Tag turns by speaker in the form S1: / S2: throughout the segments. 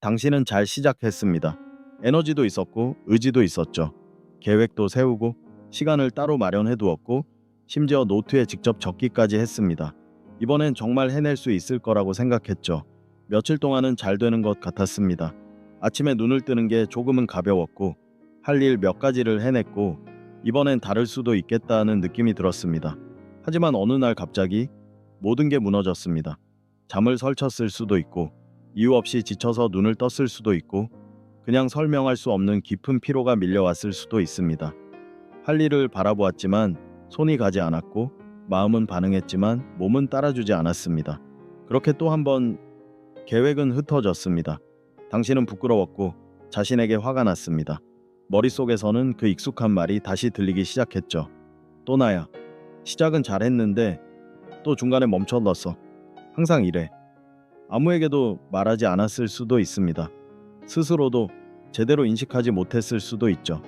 S1: 당신은 잘 시작했습니다. 에너지도 있었고 의지도 있었죠. 계획도 세우고 시간을 따로 마련해 두었고 심지어 노트에 직접 적기까지 했습니다. 이번엔 정말 해낼 수 있을 거라고 생각했죠. 며칠 동안은 잘 되는 것 같았습니다. 아침에 눈을 뜨는 게 조금은 가벼웠고 할 일 몇 가지를 해냈고 이번엔 다를 수도 있겠다는 느낌이 들었습니다. 하지만 어느 날 갑자기 모든 게 무너졌습니다. 잠을 설쳤을 수도 있고 이유 없이 지쳐서 눈을 떴을 수도 있고 그냥 설명할 수 없는 깊은 피로가 밀려왔을 수도 있습니다. 할 일을 바라보았지만 손이 가지 않았고 마음은 반응했지만 몸은 따라주지 않았습니다. 그렇게 또 한 번 계획은 흩어졌습니다. 당신은 부끄러웠고 자신에게 화가 났습니다. 머릿속에서는 그 익숙한 말이 다시 들리기 시작했죠. 또 나야. 시작은 잘했는데 또 중간에 멈춰놨어. 항상 이래. 아무에게도 말하지 않았을 수도 있습니다. 스스로도 제대로 인식하지 못했을 수도 있죠.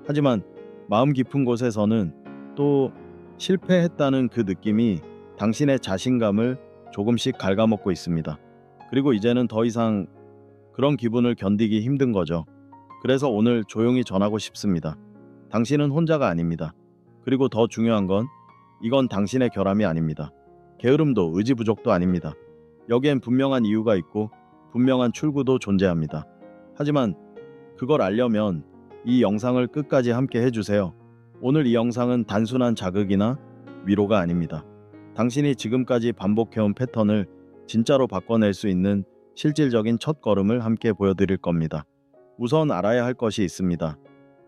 S1: 하지만 마음 깊은 곳에서는 또 실패했다는 그 느낌이 당신의 자신감을 조금씩 갉아먹고 있습니다. 그리고 이제는 더 이상 그런 기분을 견디기 힘든 거죠. 그래서 오늘 조용히 전하고 싶습니다. 당신은 혼자가 아닙니다. 그리고 더 중요한 건 이건 당신의 결함이 아닙니다. 게으름도 의지 부족도 아닙니다. 여기엔 분명한 이유가 있고 분명한 출구도 존재합니다. 하지만 그걸 알려면 이 영상을 끝까지 함께 해주세요. 오늘 이 영상은 단순한 자극이나 위로가 아닙니다. 당신이 지금까지 반복해온 패턴을 진짜로 바꿔낼 수 있는 실질적인 첫걸음을 함께 보여드릴 겁니다. 우선 알아야 할 것이 있습니다.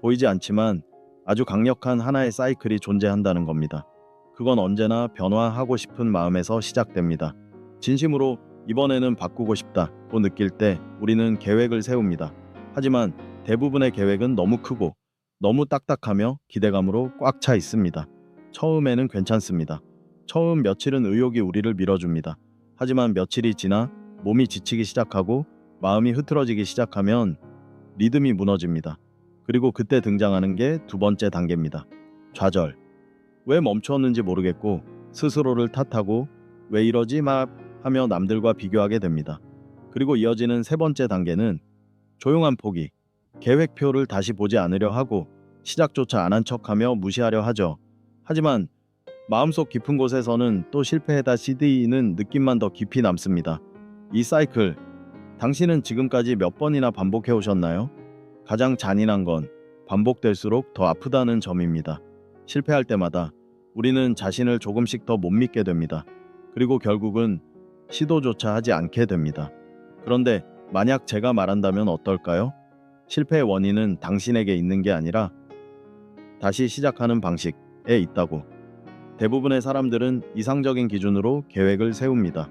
S1: 보이지 않지만 아주 강력한 하나의 사이클이 존재한다는 겁니다. 그건 언제나 변화하고 싶은 마음에서 시작됩니다. 진심으로 이번에는 바꾸고 싶다고 느낄 때 우리는 계획을 세웁니다. 하지만 대부분의 계획은 너무 크고 너무 딱딱하며 기대감으로 꽉 차 있습니다. 처음에는 괜찮습니다. 처음 며칠은 의욕이 우리를 밀어줍니다. 하지만 며칠이 지나 몸이 지치기 시작하고 마음이 흐트러지기 시작하면 리듬이 무너집니다. 그리고 그때 등장하는 게 두 번째 단계입니다. 좌절. 왜 멈추었는지 모르겠고 스스로를 탓하고 왜 이러지 막 하며 남들과 비교하게 됩니다. 그리고 이어지는 세 번째 단계는 조용한 포기. 계획표를 다시 보지 않으려 하고 시작조차 안 한 척하며 무시하려 하죠. 하지만 마음속 깊은 곳에서는 또 실패했다 CD는 느낌만 더 깊이 남습니다. 이 사이클, 당신은 지금까지 몇 번이나 반복해 오셨나요? 가장 잔인한 건 반복될수록 더 아프다는 점입니다. 실패할 때마다 우리는 자신을 조금씩 더 못 믿게 됩니다. 그리고 결국은 시도조차 하지 않게 됩니다. 그런데 만약 제가 말한다면 어떨까요? 실패의 원인은 당신에게 있는 게 아니라 다시 시작하는 방식에 있다고. 대부분의 사람들은 이상적인 기준으로 계획을 세웁니다.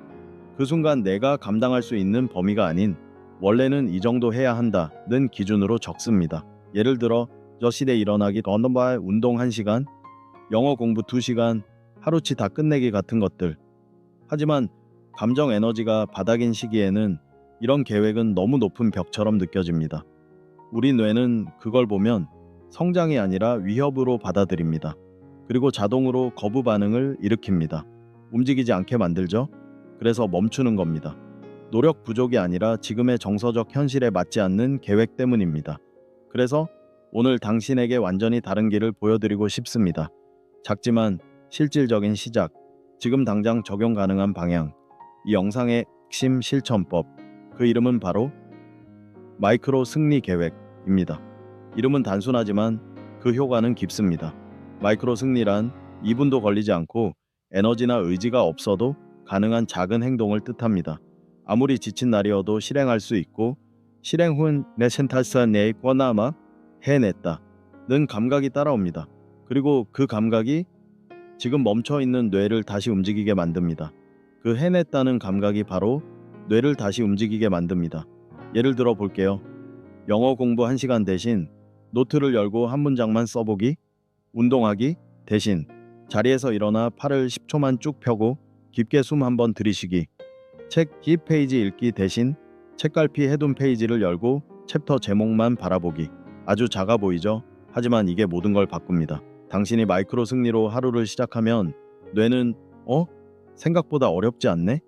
S1: 그 순간 내가 감당할 수 있는 범위가 아닌 원래는 이 정도 해야 한다는 기준으로 적습니다. 예를 들어 여시대 일어나기 런던바의 운동 1시간, 영어 공부 2시간, 하루치 다 끝내기 같은 것들. 하지만 감정 에너지가 바닥인 시기에는 이런 계획은 너무 높은 벽처럼 느껴집니다. 우리 뇌는 그걸 보면 성장이 아니라 위협으로 받아들입니다. 그리고 자동으로 거부 반응을 일으킵니다. 움직이지 않게 만들죠. 그래서 멈추는 겁니다. 노력 부족이 아니라 지금의 정서적 현실에 맞지 않는 계획 때문입니다. 그래서 오늘 당신에게 완전히 다른 길을 보여드리고 싶습니다. 작지만 실질적인 시작, 지금 당장 적용 가능한 방향, 이 영상의 핵심 실천법, 그 이름은 바로 마이크로 승리 계획입니다. 이름은 단순하지만 그 효과는 깊습니다. 마이크로 승리란 2분도 걸리지 않고 에너지나 의지가 없어도 가능한 작은 행동을 뜻합니다. 아무리 지친 날이어도 실행할 수 있고 실행 후는 내센탈사 내에 꿔나마 해냈다는 감각이 따라옵니다. 그리고 그 감각이 지금 멈춰있는 뇌를 다시 움직이게 만듭니다. 그 해냈다는 감각이 바로 뇌를 다시 움직이게 만듭니다. 예를 들어 볼게요. 영어 공부 1시간 대신 노트를 열고 한 문장만 써보기, 운동하기 대신 자리에서 일어나 팔을 10초만 쭉 펴고 깊게 숨 한번 들이쉬기, 책 10페이지 읽기 대신 책갈피 해둔 페이지를 열고 챕터 제목만 바라보기. 아주 작아 보이죠? 하지만 이게 모든 걸 바꿉니다. 당신이 마이크로 승리로 하루를 시작하면 뇌는 생각보다 어렵지 않네?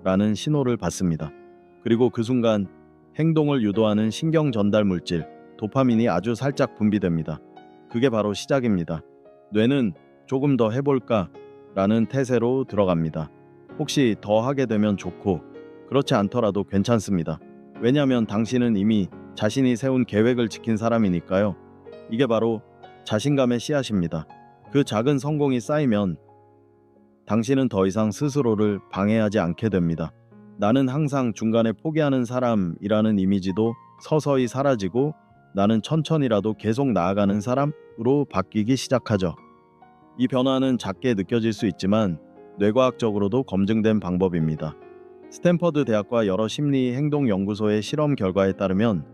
S1: 라는 신호를 받습니다. 그리고 그 순간 행동을 유도하는 신경 전달 물질 도파민이 아주 살짝 분비됩니다. 그게 바로 시작입니다. 뇌는 조금 더 해볼까 라는 태세로 들어갑니다. 혹시 더 하게 되면 좋고 그렇지 않더라도 괜찮습니다. 왜냐하면 당신은 이미 자신이 세운 계획을 지킨 사람이니까요. 이게 바로 자신감의 씨앗입니다. 그 작은 성공이 쌓이면 당신은 더 이상 스스로를 방해하지 않게 됩니다. 나는 항상 중간에 포기하는 사람이라는 이미지도 서서히 사라지고 나는 천천히라도 계속 나아가는 사람으로 바뀌기 시작하죠. 이 변화는 작게 느껴질 수 있지만 뇌과학적으로도 검증된 방법입니다. 스탠퍼드 대학과 여러 심리 행동 연구소의 실험 결과에 따르면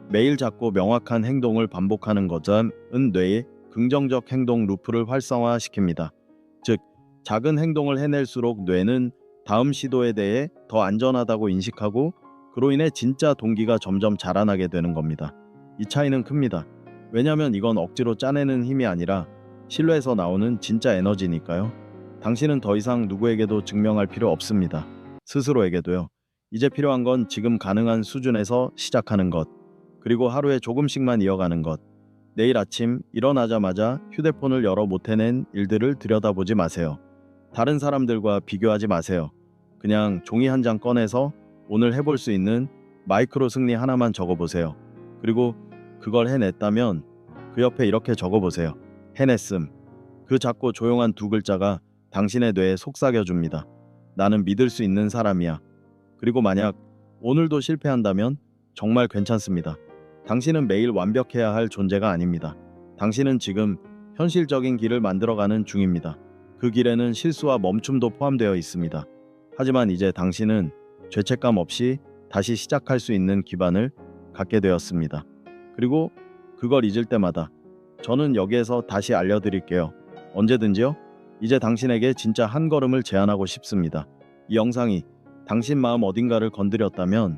S1: 매일 작고 명확한 행동을 반복하는 것은 뇌의 긍정적 행동 루프를 활성화시킵니다. 즉, 작은 행동을 해낼수록 뇌는 다음 시도에 대해 더 안전하다고 인식하고 그로 인해 진짜 동기가 점점 자라나게 되는 겁니다. 이 차이는 큽니다. 왜냐하면 이건 억지로 짜내는 힘이 아니라 실내에서 나오는 진짜 에너지니까요. 당신은 더 이상 누구에게도 증명할 필요 없습니다. 스스로에게도요. 이제 필요한 건 지금 가능한 수준에서 시작하는 것, 그리고 하루에 조금씩만 이어가는 것. 내일 아침 일어나자마자 휴대폰을 열어 못 해낸 일들을 들여다보지 마세요. 다른 사람들과 비교하지 마세요. 그냥 종이 한 장 꺼내서 오늘 해볼 수 있는 마이크로 승리 하나만 적어보세요. 그리고 그걸 해냈다면 그 옆에 이렇게 적어보세요. 해냈음. 그 작고 조용한 두 글자가 당신의 뇌에 속삭여줍니다. 나는 믿을 수 있는 사람이야. 그리고 만약 오늘도 실패한다면 정말 괜찮습니다. 당신은 매일 완벽해야 할 존재가 아닙니다. 당신은 지금 현실적인 길을 만들어가는 중입니다. 그 길에는 실수와 멈춤도 포함되어 있습니다. 하지만 이제 당신은 죄책감 없이 다시 시작할 수 있는 기반을 갖게 되었습니다. 그리고 그걸 잊을 때마다 저는 여기에서 다시 알려드릴게요. 언제든지요. 이제 당신에게 진짜 한 걸음을 제안하고 싶습니다. 이 영상이 당신 마음 어딘가를 건드렸다면,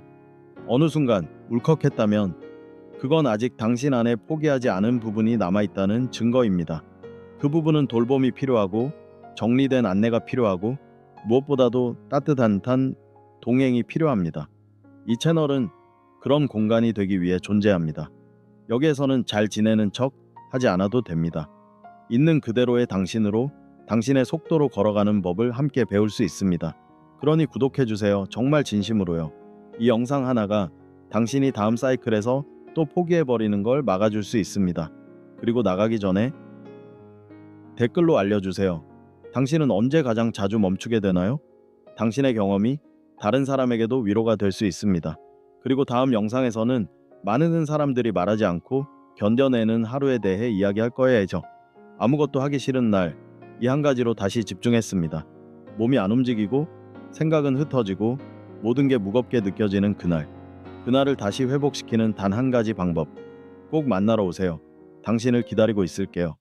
S1: 어느 순간 울컥했다면 그건 아직 당신 안에 포기하지 않은 부분이 남아있다는 증거입니다. 그 부분은 돌봄이 필요하고 정리된 안내가 필요하고 무엇보다도 따뜻한 동행이 필요합니다. 이 채널은 그런 공간이 되기 위해 존재합니다. 여기에서는 잘 지내는 척 하지 않아도 됩니다. 있는 그대로의 당신으로 당신의 속도로 걸어가는 법을 함께 배울 수 있습니다. 그러니 구독해주세요. 정말 진심으로요. 이 영상 하나가 당신이 다음 사이클에서 또 포기해버리는 걸 막아줄 수 있습니다. 그리고 나가기 전에 댓글로 알려주세요. 당신은 언제 가장 자주 멈추게 되나요? 당신의 경험이 다른 사람에게도 위로가 될 수 있습니다. 그리고 다음 영상에서는 많은 사람들이 말하지 않고 견뎌내는 하루에 대해 이야기할 거예요. 아무것도 하기 싫은 날, 이 한 가지로 다시 집중했습니다. 몸이 안 움직이고 생각은 흩어지고 모든 게 무겁게 느껴지는 그날. 그날을 다시 회복시키는 단 한 가지 방법. 꼭 만나러 오세요. 당신을 기다리고 있을게요.